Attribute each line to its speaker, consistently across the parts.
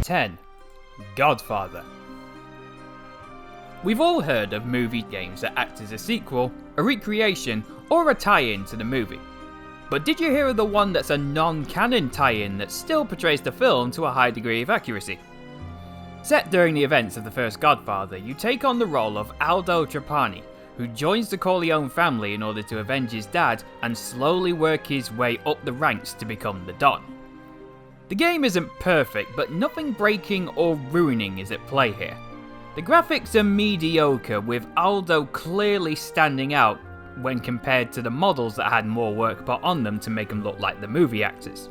Speaker 1: 10. Godfather. We've all heard of movie games that act as a sequel, a recreation, or a tie-in to the movie. But did you hear of the one that's a non-canon tie-in that still portrays the film to a high degree of accuracy? Set during the events of the first Godfather, you take on the role of Aldo Trapani, who joins the Corleone family in order to avenge his dad and slowly work his way up the ranks to become the Don. The game isn't perfect, but nothing breaking or ruining is at play here. The graphics are mediocre, with Aldo clearly standing out when compared to the models that had more work put on them to make them look like the movie actors.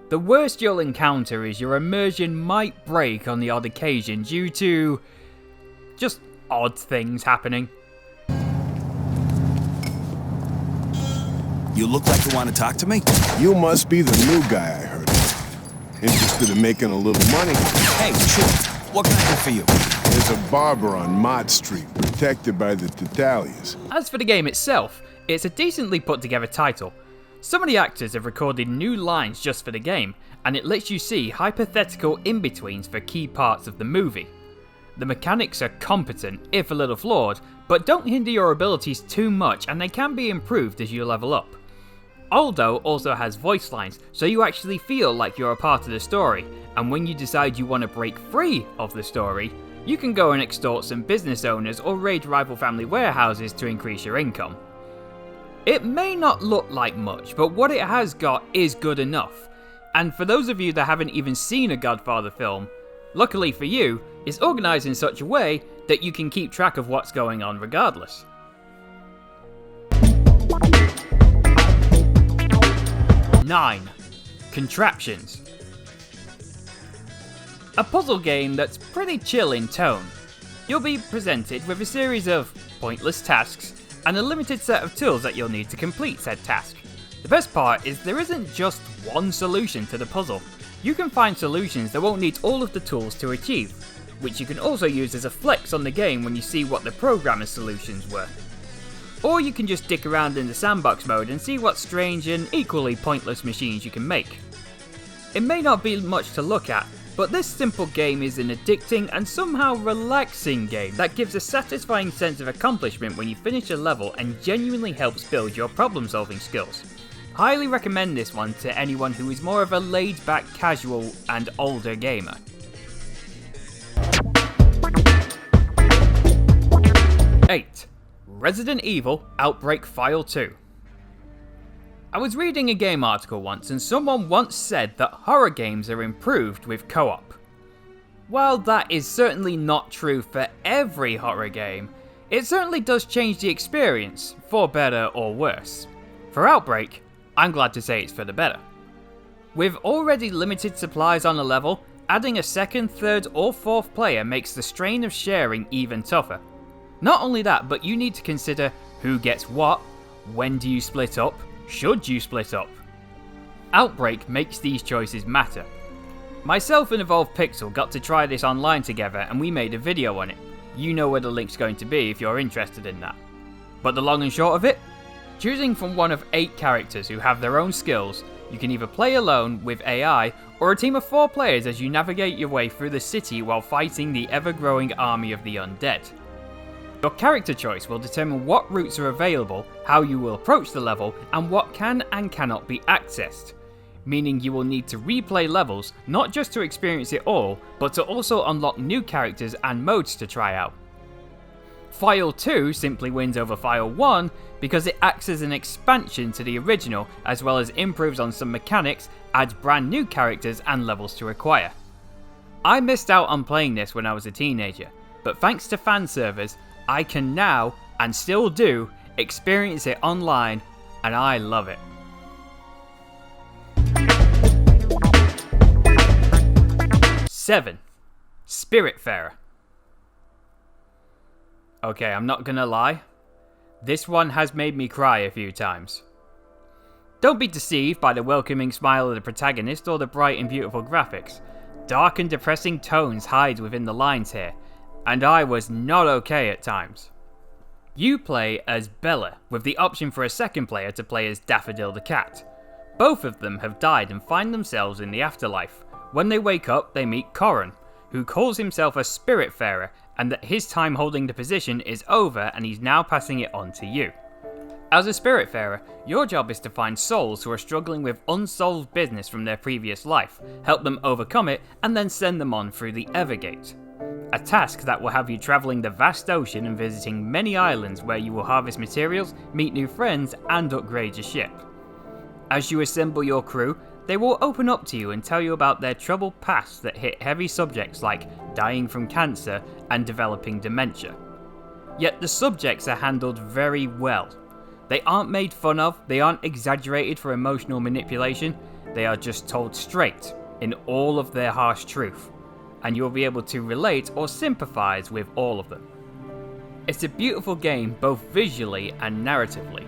Speaker 1: The worst you'll encounter is your immersion might break on the odd occasion due to just odd things happening.
Speaker 2: You look like you want to talk to me?
Speaker 3: You must be the new guy I heard of. Interested in making a little money?
Speaker 2: Hey, sure. What can I do for you?
Speaker 3: There's a barber on Mott Street, protected by the Tatalias.
Speaker 1: As for the game itself, it's a decently put together title. Some of the actors have recorded new lines just for the game, and it lets you see hypothetical in-betweens for key parts of the movie. The mechanics are competent, if a little flawed, but don't hinder your abilities too much, and they can be improved as you level up. Aldo also has voice lines, so you actually feel like you're a part of the story, and when you decide you want to break free of the story, you can go and extort some business owners or raid rival family warehouses to increase your income. It may not look like much, but what it has got is good enough, and for those of you that haven't even seen a Godfather film, luckily for you, it's organised in such a way that you can keep track of what's going on regardless. Nine. Contraptions. A puzzle game that's pretty chill in tone. You'll be presented with a series of pointless tasks and a limited set of tools that you'll need to complete said task. The best part is there isn't just one solution to the puzzle. You can find solutions that won't need all of the tools to achieve, which you can also use as a flex on the game when you see what the programmer's solutions were. Or you can just dick around in the sandbox mode and see what strange and equally pointless machines you can make. It may not be much to look at, but this simple game is an addicting and somehow relaxing game that gives a satisfying sense of accomplishment when you finish a level and genuinely helps build your problem solving skills. Highly recommend this one to anyone who is more of a laid back, casual and older gamer. Eight. Resident Evil Outbreak File 2. I was reading a game article once and someone once said that horror games are improved with co-op. While that is certainly not true for every horror game, it certainly does change the experience, for better or worse. For Outbreak, I'm glad to say it's for the better. With already limited supplies on a level, adding a second, third or fourth player makes the strain of sharing even tougher. Not only that, but you need to consider who gets what, when do you split up, should you split up. Outbreak makes these choices matter. Myself and Evolved Pixel got to try this online together and we made a video on it. You know where the link's going to be if you're interested in that. But the long and short of it? Choosing from one of 8 characters who have their own skills, you can either play alone with AI or a team of 4 players as you navigate your way through the city while fighting the ever-growing army of the undead. Your character choice will determine what routes are available, how you will approach the level, and what can and cannot be accessed. Meaning you will need to replay levels, not just to experience it all, but to also unlock new characters and modes to try out. File 2 simply wins over File 1 because it acts as an expansion to the original, as well as improves on some mechanics, adds brand new characters and levels to acquire. I missed out on playing this when I was a teenager, but thanks to fan servers, I can now, and still do, experience it online, and I love it. Seven. Spiritfarer. Okay, I'm not gonna lie. This one has made me cry a few times. Don't be deceived by the welcoming smile of the protagonist or the bright and beautiful graphics. Dark and depressing tones hide within the lines here, and I was not okay at times. You play as Bella, with the option for a second player to play as Daffodil the Cat. Both of them have died and find themselves in the afterlife, When they wake up, they meet Corran, who calls himself a Spiritfarer, and that his time holding the position is over and he's now passing it on to you. As a Spiritfarer, your job is to find souls who are struggling with unsolved business from their previous life, help them overcome it, and then send them on through the Evergate. A task that will have you travelling the vast ocean and visiting many islands where you will harvest materials, meet new friends, and upgrade your ship. As you assemble your crew, they will open up to you and tell you about their troubled past that hit heavy subjects like dying from cancer and developing dementia. Yet the subjects are handled very well. They aren't made fun of, they aren't exaggerated for emotional manipulation, they are just told straight, in all of their harsh truth, and you'll be able to relate or sympathise with all of them. It's a beautiful game both visually and narratively.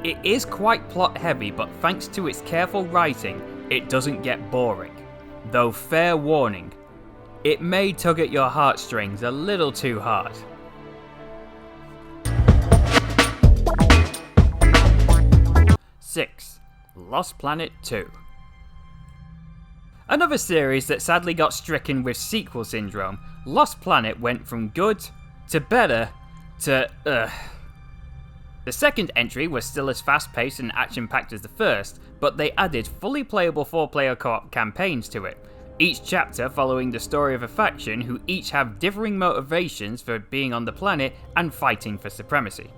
Speaker 1: It is quite plot heavy, but thanks to its careful writing, it doesn't get boring. Though fair warning, it may tug at your heartstrings a little too hard. Six, Lost Planet 2. Another series that sadly got stricken with sequel syndrome, Lost Planet went from good to better to The second entry was still as fast-paced and action-packed as the first, but they added fully playable 4-player co-op campaigns to it, each chapter following the story of a faction who each have differing motivations for being on the planet and fighting for supremacy.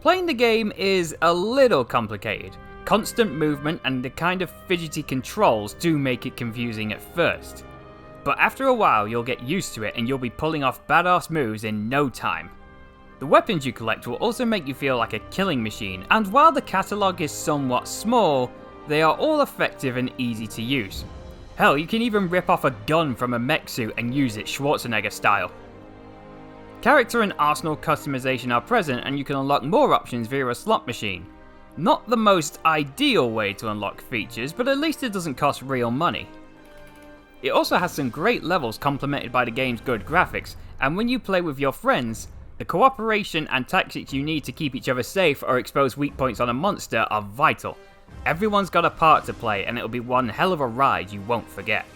Speaker 1: Playing the game is a little complicated. Constant movement and the kind of fidgety controls do make it confusing at first. But after a while you'll get used to it and you'll be pulling off badass moves in no time. The weapons you collect will also make you feel like a killing machine, and while the catalogue is somewhat small, they are all effective and easy to use. Hell, you can even rip off a gun from a mech suit and use it Schwarzenegger style. Character and arsenal customization are present, and you can unlock more options via a slot machine. Not the most ideal way to unlock features, but at least it doesn't cost real money. It also has some great levels complemented by the game's good graphics, and when you play with your friends, the cooperation and tactics you need to keep each other safe or expose weak points on a monster are vital. Everyone's got a part to play, and it'll be one hell of a ride you won't forget.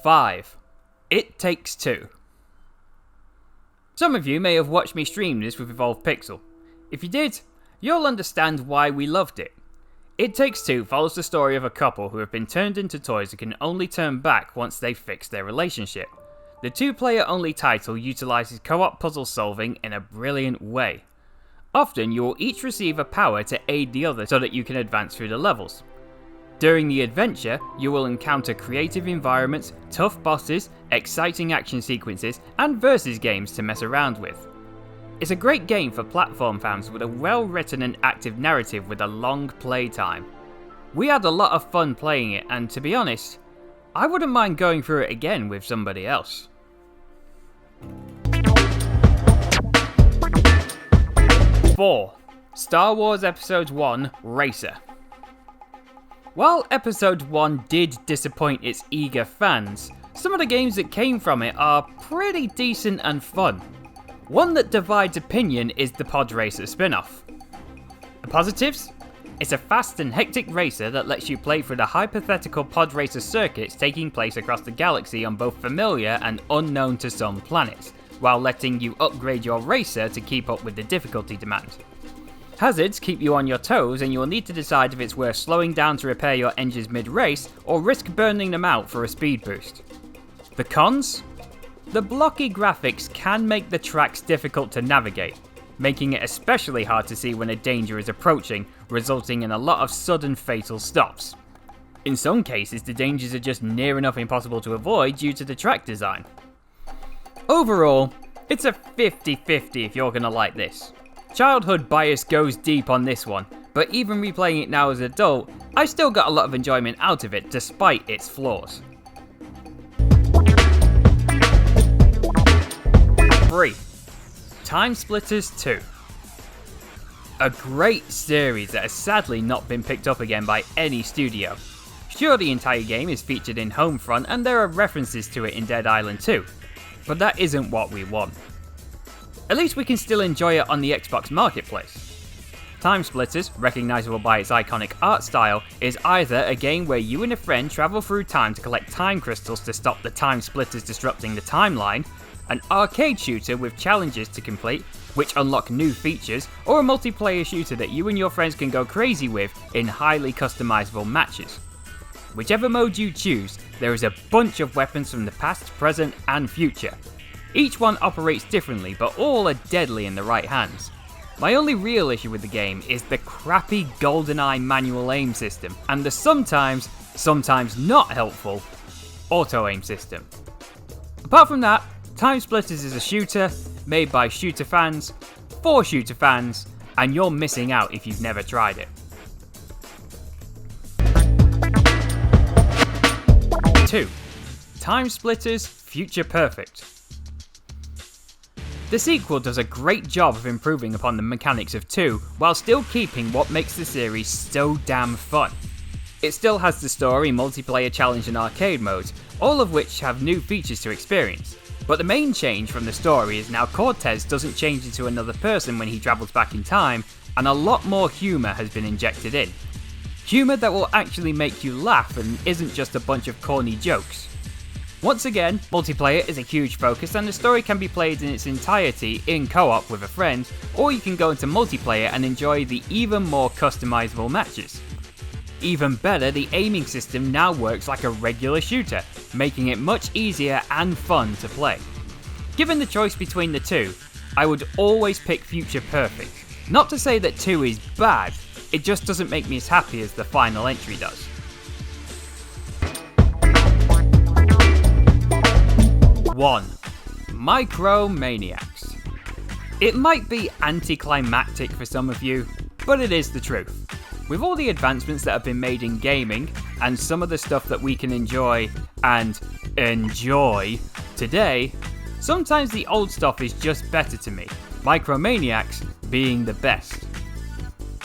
Speaker 1: Five, It Takes Two. Some of you may have watched me stream this with Evolved Pixel. If you did, you'll understand why we loved it. It Takes Two follows the story of a couple who have been turned into toys and can only turn back once they fix their relationship. The 2-player only title utilises co-op puzzle solving in a brilliant way. Often you will each receive a power to aid the other so that you can advance through the levels. During the adventure, you will encounter creative environments, tough bosses, exciting action sequences, and versus games to mess around with. It's a great game for platform fans with a well-written and active narrative with a long play time. We had a lot of fun playing it, and to be honest, I wouldn't mind going through it again with somebody else. 4. Star Wars Episode 1 Racer. While Episode 1 did disappoint its eager fans, some of the games that came from it are pretty decent and fun. One that divides opinion is the Pod Racer spin-off. The positives? It's a fast and hectic racer that lets you play through the hypothetical Pod Racer circuits taking place across the galaxy on both familiar and unknown to some planets, while letting you upgrade your racer to keep up with the difficulty demand. Hazards keep you on your toes, and you'll need to decide if it's worth slowing down to repair your engines mid-race or risk burning them out for a speed boost. The cons? The blocky graphics can make the tracks difficult to navigate, making it especially hard to see when a danger is approaching, resulting in a lot of sudden fatal stops. In some cases, the dangers are just near enough impossible to avoid due to the track design. Overall, it's a 50-50 if you're gonna like this. Childhood bias goes deep on this one, but even replaying it now as an adult, I still got a lot of enjoyment out of it despite its flaws. 3. Time Splitters 2. A great series that has sadly not been picked up again by any studio. Sure, the entire game is featured in Homefront and there are references to it in Dead Island 2, but that isn't what we want. At least we can still enjoy it on the Xbox Marketplace. Time Splitters, recognisable by its iconic art style, is either a game where you and a friend travel through time to collect time crystals to stop the Time Splitters disrupting the timeline, an arcade shooter with challenges to complete, which unlock new features, or a multiplayer shooter that you and your friends can go crazy with in highly customisable matches. Whichever mode you choose, there is a bunch of weapons from the past, present, and future. Each one operates differently, but all are deadly in the right hands. My only real issue with the game is the crappy GoldenEye manual aim system, and the sometimes not helpful, auto aim system. Apart from that, Time Splitters is a shooter, made by shooter fans, for shooter fans, and you're missing out if you've never tried it. 2. Time Splitters Future Perfect. The sequel does a great job of improving upon the mechanics of 2 while still keeping what makes the series so damn fun. It still has the story, multiplayer challenge and arcade modes, all of which have new features to experience. But the main change from the story is now Cortez doesn't change into another person when he travels back in time, and a lot more humour has been injected in. Humour that will actually make you laugh and isn't just a bunch of corny jokes. Once again, multiplayer is a huge focus and the story can be played in its entirety in co-op with a friend, or you can go into multiplayer and enjoy the even more customizable matches. Even better, the aiming system now works like a regular shooter, making it much easier and fun to play. Given the choice between the two, I would always pick Future Perfect. Not to say that 2 is bad, it just doesn't make me as happy as the final entry does. 1. Micromaniacs. It might be anticlimactic for some of you, but it is the truth. With all the advancements that have been made in gaming, and some of the stuff that we can enjoy today, sometimes the old stuff is just better to me, Micromaniacs being the best.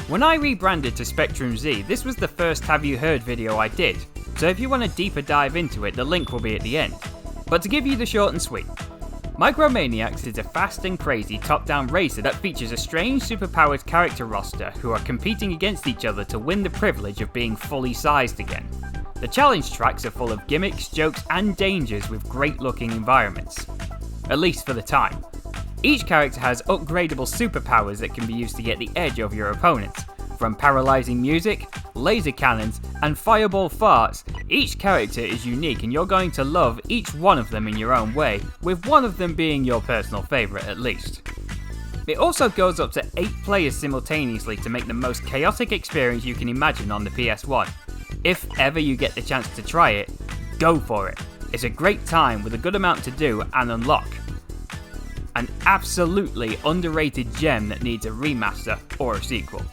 Speaker 1: When I rebranded to Spectrum Z, this was the first Have You Heard video I did, so if you want a deeper dive into it, the link will be at the end. But to give you the short and sweet, Micromaniacs is a fast and crazy top-down racer that features a strange superpowered character roster who are competing against each other to win the privilege of being fully sized again. The challenge tracks are full of gimmicks, jokes and dangers with great looking environments. At least for the time. Each character has upgradable superpowers that can be used to get the edge over your opponents. From paralysing music, laser cannons, and fireball farts, each character is unique and you're going to love each one of them in your own way, with one of them being your personal favourite at least. It also goes up to 8 players simultaneously to make the most chaotic experience you can imagine on the PS1. If ever you get the chance to try it, go for it. It's a great time with a good amount to do and unlock. An absolutely underrated gem that needs a remaster or a sequel.